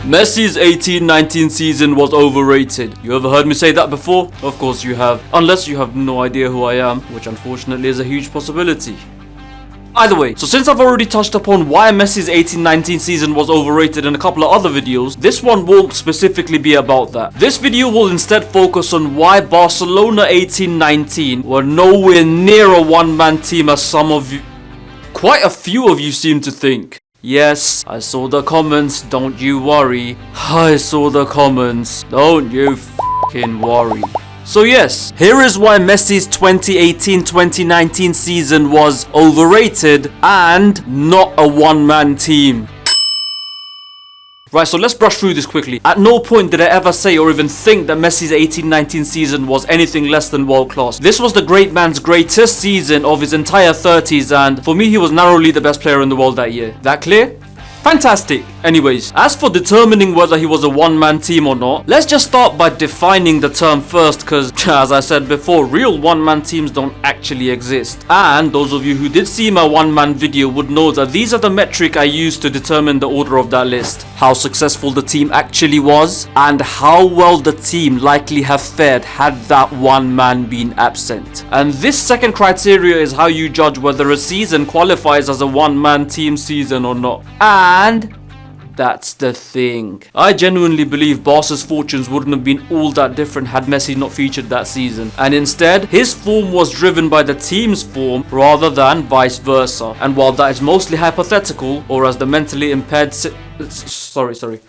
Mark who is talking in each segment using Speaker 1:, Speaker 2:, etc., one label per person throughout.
Speaker 1: Messi's 18-19 season was overrated. You ever heard me say that before? Of course you have. Unless you have no idea who I am, which unfortunately is a huge possibility. Either way, so since I've already touched upon why Messi's 18-19 season was overrated in a couple of other videos, this one won't specifically be about that. This video will instead focus on why Barcelona 18-19 were nowhere near a one-man team as quite a few of you seem to think. Yes, I saw the comments, don't you worry. I saw the comments, don't you f***ing worry. So yes, here is why Messi's 2018-2019 season was overrated and not a one-man team. Right, so let's brush through this quickly. At no point did I ever say or even think that Messi's 18-19 season was anything less than world class. This was the great man's greatest season of his entire 30s, and for me he was narrowly the best player in the world that year. That clear? Fantastic. Anyways, as for determining whether he was a one-man team or not, let's just start by defining the term first, because as I said before, real one-man teams don't actually exist. And those of you who did see my one-man video would know that these are the metric I used to determine the order of that list. How successful the team actually was, and how well the team likely have fared had that one man been absent. And this second criteria is how you judge whether a season qualifies as a one-man team season or not. And that's the thing. I genuinely believe Barca's fortunes wouldn't have been all that different had Messi not featured that season. And instead, his form was driven by the team's form rather than vice versa. And while that is mostly hypothetical, or as the mentally impaired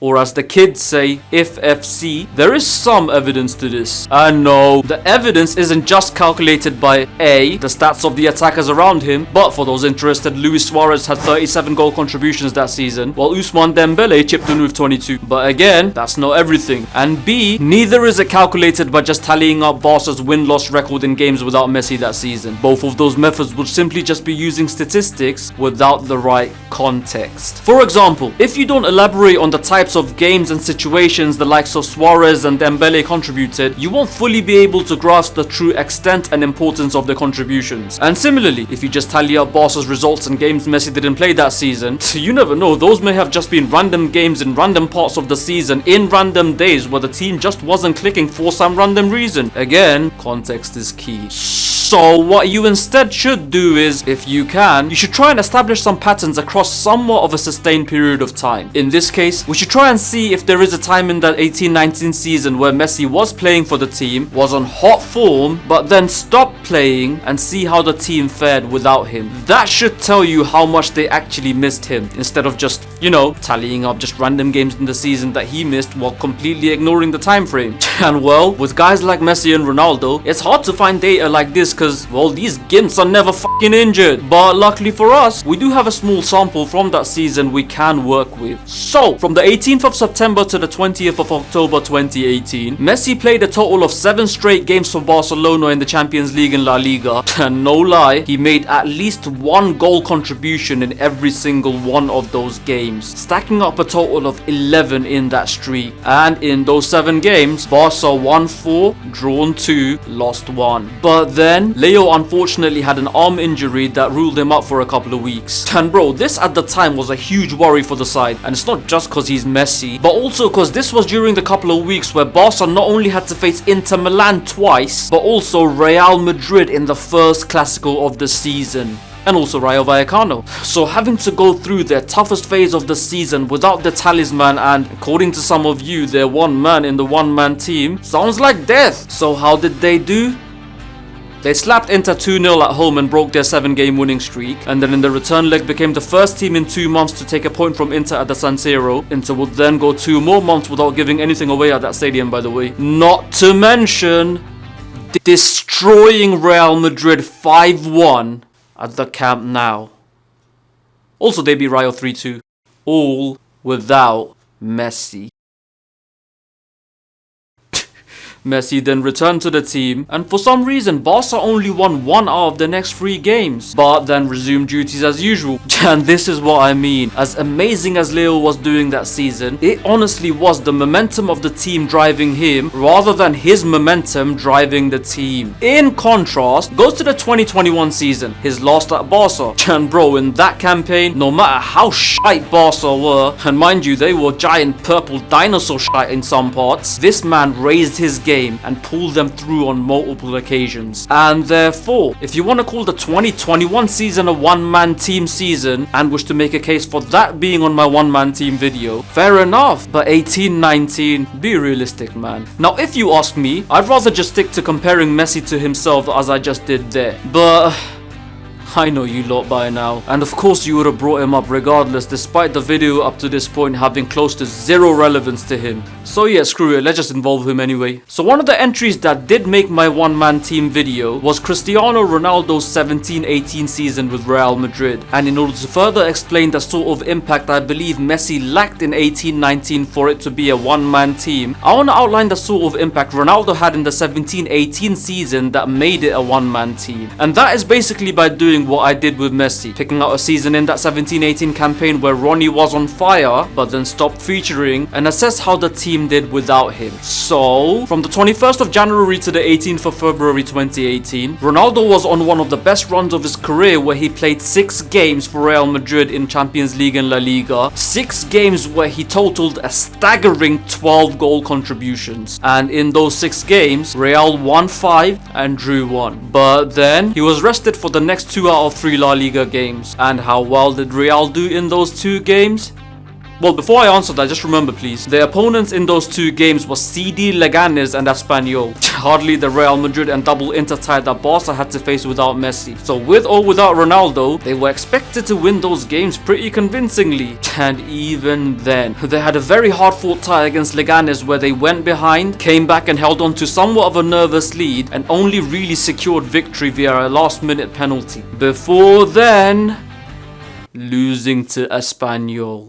Speaker 1: or as the kids say, if FC, there is some evidence to this. And no, the evidence isn't just calculated by A, the stats of the attackers around him, but for those interested, Luis Suarez had 37 goal contributions that season, while Ousmane Dembele chipped in with 22. But again, that's not everything. And B, neither is it calculated by just tallying up Barca's win-loss record in games without Messi that season. Both of those methods would simply just be using statistics without the right context. For example, if you don't elaborate on the types of games and situations the likes of Suarez and Dembele contributed, you won't fully be able to grasp the true extent and importance of their contributions. And similarly, if you just tally up Barca's results and games Messi didn't play that season, you never know, those may have just been random games in random parts of the season in random days where the team just wasn't clicking for some random reason. Again, context is key. So what you instead should do is, if you can, you should try and establish some patterns across somewhat of a sustained period of time. In this case, we should try and see if there is a time in that 18-19 season where Messi was playing for the team, was on hot form, but then stopped playing, and see how the team fared without him. That should tell you how much they actually missed him, instead of just, tallying up just random games in the season that he missed while completely ignoring the time frame. And well, with guys like Messi and Ronaldo, it's hard to find data like this because, well, these gimps are never fucking injured. But luckily for us, we do have a small sample from that season we can work with. So, from the 18th of September to the 20th of October 2018, Messi played a total of 7 straight games for Barcelona in the Champions League and La Liga. And no lie, he made at least 1 goal contribution in every single one of those games, stacking up a total of 11 in that streak. And in those 7 games, Barca won 4, drawn 2, lost 1. But then, Leo unfortunately had an arm injury that ruled him out for a couple of weeks. And bro, this at the time was a huge worry for the side. And it's not just because he's Messi, but also because this was during the couple of weeks where Barca not only had to face Inter Milan twice, but also Real Madrid in the first Clásico of the season. And also Rayo Vallecano. So having to go through their toughest phase of the season without the talisman and, according to some of you, their one man in the one-man team, sounds like death. So how did they do? They slapped Inter 2-0 at home and broke their 7-game winning streak, and then in the return leg became the first team in 2 months to take a point from Inter at the San Siro. Inter would then go 2 more months without giving anything away at that stadium, by the way. Not to mention destroying Real Madrid 5-1 at the Camp Nou. Also, they beat Rayo 3-2, all without Messi. Messi then returned to the team, and for some reason Barca only won 1 out of the next 3 games, but then resumed duties as usual. And this is what I mean. As amazing as Leo was doing that season, it honestly was the momentum of the team driving him rather than his momentum driving the team. In contrast, goes to the 2021 season, his last at Barca. And bro, in that campaign, no matter how shite Barca were, and mind you, they were giant purple dinosaur shite in some parts, this man raised his game and pulled them through on multiple occasions. And therefore, if you want to call the 2021 season a one-man team season and wish to make a case for that being on my one-man team video, fair enough, but 18-19, be realistic, man. Now, if you ask me, I'd rather just stick to comparing Messi to himself as I just did there, but I know you lot by now, and of course you would have brought him up regardless, despite the video up to this point having close to 0 relevance to him. So yeah, screw it, let's just involve him anyway. So one of the entries that did make my one-man team video was Cristiano Ronaldo's 17-18 season with Real Madrid, and in order to further explain the sort of impact I believe Messi lacked in 18-19 for it to be a one-man team, I want to outline the sort of impact Ronaldo had in the 17-18 season that made it a one-man team. And that is basically by doing what I did with Messi, picking out a season in that 17-18 campaign where Ronnie was on fire but then stopped featuring, and assess how the team did without him. So from the 21st of January to the 18th of February 2018, Ronaldo was on one of the best runs of his career where he played 6 games for Real Madrid in Champions League and La Liga, 6 games where he totaled a staggering 12 goal contributions, and in those 6 games Real won 5 and drew 1. But then he was rested for the next 2 out of 3 La Liga games. And how well did Real do in those 2 games? Well, before I answer that, just remember please, the opponents in those 2 games were CD, Leganes and Espanyol. Hardly the Real Madrid and double Inter tie that Barca had to face without Messi. So with or without Ronaldo, they were expected to win those games pretty convincingly. And even then, they had a very hard fought tie against Leganes where they went behind, came back and held on to somewhat of a nervous lead, and only really secured victory via a last minute penalty. Before then, losing to Espanyol.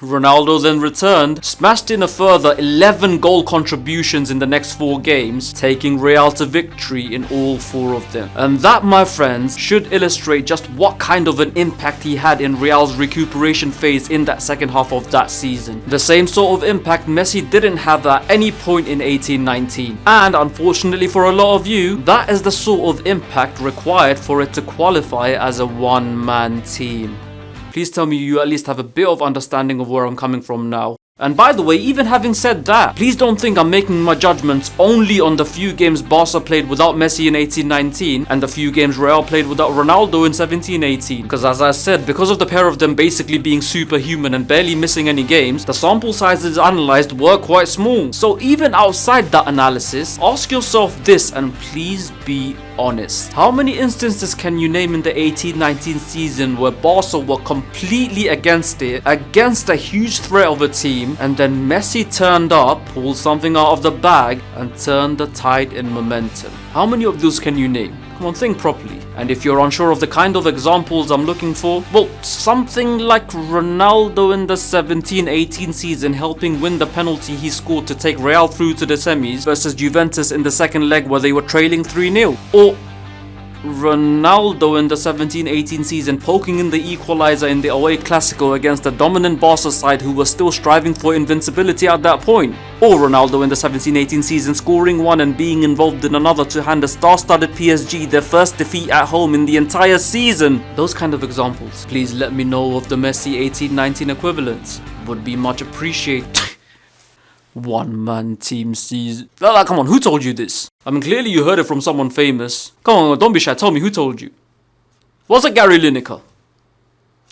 Speaker 1: Ronaldo then returned, smashed in a further 11 goal contributions in the next 4 games, taking Real to victory in all 4 of them. And that, my friends, should illustrate just what kind of an impact he had in Real's recuperation phase in that second half of that season. The same sort of impact Messi didn't have at any point in 18-19. And unfortunately for a lot of you, that is the sort of impact required for it to qualify as a one-man team. Please tell me you at least have a bit of understanding of where I'm coming from now. And by the way, even having said that, please don't think I'm making my judgments only on the few games Barca played without Messi in 18-19 and the few games Real played without Ronaldo in 17-18. Because as I said, because of the pair of them basically being superhuman and barely missing any games, the sample sizes analysed were quite small. So even outside that analysis, ask yourself this and please be honest. How many instances can you name in the 18-19 season where Barca were completely against it, against a huge threat of a team, and then Messi turned up, pulled something out of the bag and turned the tide in momentum? How many of those can you name? Come on, think properly. And if you're unsure of the kind of examples I'm looking for, well, something like Ronaldo in the 17-18 season helping win the penalty he scored to take Real through to the semis versus Juventus in the second leg where they were trailing 3-0. Or Ronaldo in the 17-18 season poking in the equalizer in the away Clásico against the dominant Barca side who were still striving for invincibility at that point. Or Ronaldo in the 17-18 season scoring one and being involved in another to hand a star-studded PSG their first defeat at home in the entire season. Those kind of examples. Please let me know of the Messi 18-19 equivalents. Would be much appreciated. One-man team season. Come on, who told you this? I mean, clearly you heard it from someone famous. Come on, don't be shy, tell me who told you. Was it Gary Lineker?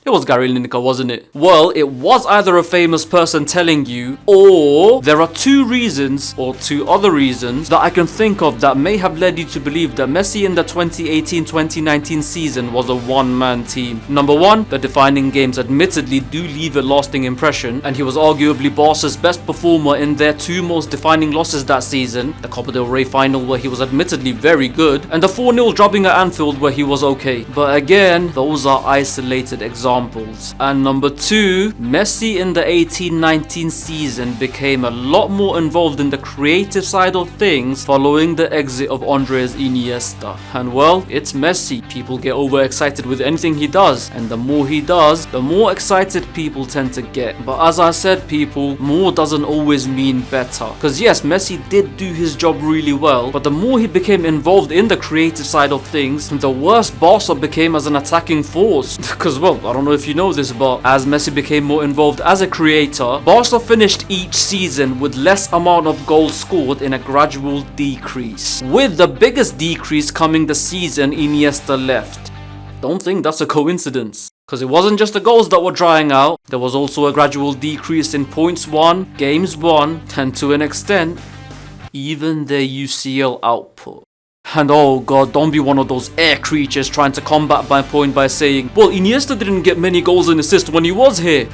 Speaker 1: It was Gary Lineker, wasn't it? Well, it was either a famous person telling you, or there are 2 reasons, or 2 other reasons, that I can think of that may have led you to believe that Messi in the 2018-2019 season was a one-man team. Number 1, the defining games admittedly do leave a lasting impression, and he was arguably Barca's best performer in their 2 most defining losses that season, the Copa del Rey final where he was admittedly very good, and the 4-0 drubbing at Anfield where he was okay. But again, those are isolated examples examples. And number 2, Messi in the 18-19 season became a lot more involved in the creative side of things following the exit of Andres Iniesta. And well, it's Messi. People get overexcited with anything he does, and the more he does, the more excited people tend to get. But as I said, people, more doesn't always mean better. Because yes, Messi did do his job really well, but the more he became involved in the creative side of things, the worse Barca became as an attacking force. Because well, I don't know if you know this, but as Messi became more involved as a creator, Barca finished each season with less amount of goals scored in a gradual decrease, with the biggest decrease coming the season Iniesta left. Don't think that's a coincidence, because it wasn't just the goals that were drying out, there was also a gradual decrease in points won, games won, and to an extent, even their UCL output. And oh god, don't be one of those air creatures trying to combat my point by saying, well, Iniesta didn't get many goals and assists when he was here.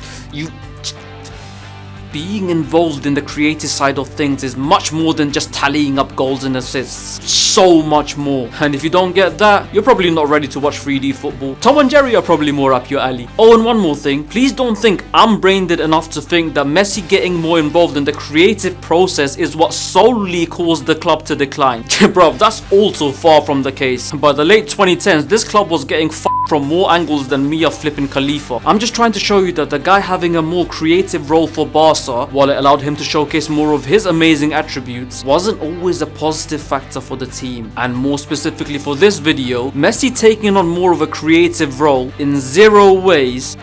Speaker 1: Being involved in the creative side of things is much more than just tallying up goals and assists. So much more. And if you don't get that, you're probably not ready to watch 3D football. Tom and Jerry are probably more up your alley. Oh, and one more thing. Please don't think I'm brain dead enough to think that Messi getting more involved in the creative process is what solely caused the club to decline. Bruv, that's also far from the case. By the late 2010s, this club was getting from more angles than Mia flipping Khalifa. I'm just trying to show you that the guy having a more creative role for Barca, while it allowed him to showcase more of his amazing attributes, wasn't always a positive factor for the team. And more specifically for this video, Messi taking on more of a creative role in zero ways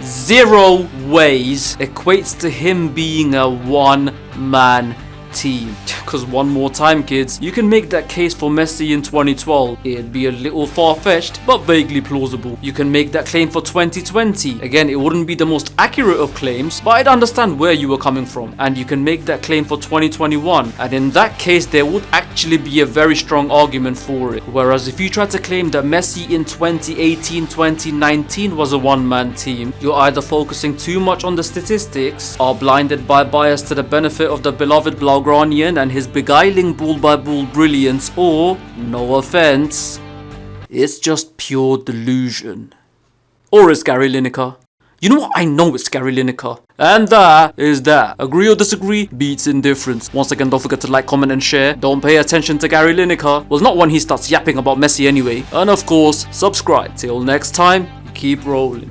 Speaker 1: equates to him being a one-man team. Because one more time, kids, you can make that case for Messi in 2012. It'd be a little far-fetched, but vaguely plausible. You can make that claim for 2020. Again, it wouldn't be the most accurate of claims, but I'd understand where you were coming from. And you can make that claim for 2021. And in that case, there would actually be a very strong argument for it. Whereas if you try to claim that Messi in 2018-2019 was a one-man team, you're either focusing too much on the statistics, are blinded by bias to the benefit of the beloved Blaugranian and his beguiling ball-by-ball brilliance, or, no offense, it's just pure delusion. Or it's Gary Lineker. You know what? I know it's Gary Lineker. And that is that. Agree or disagree beats indifference. Once again, don't forget to like, comment and share. Don't pay attention to Gary Lineker. Well, not when he starts yapping about Messi anyway. And of course, subscribe. Till next time, keep rolling.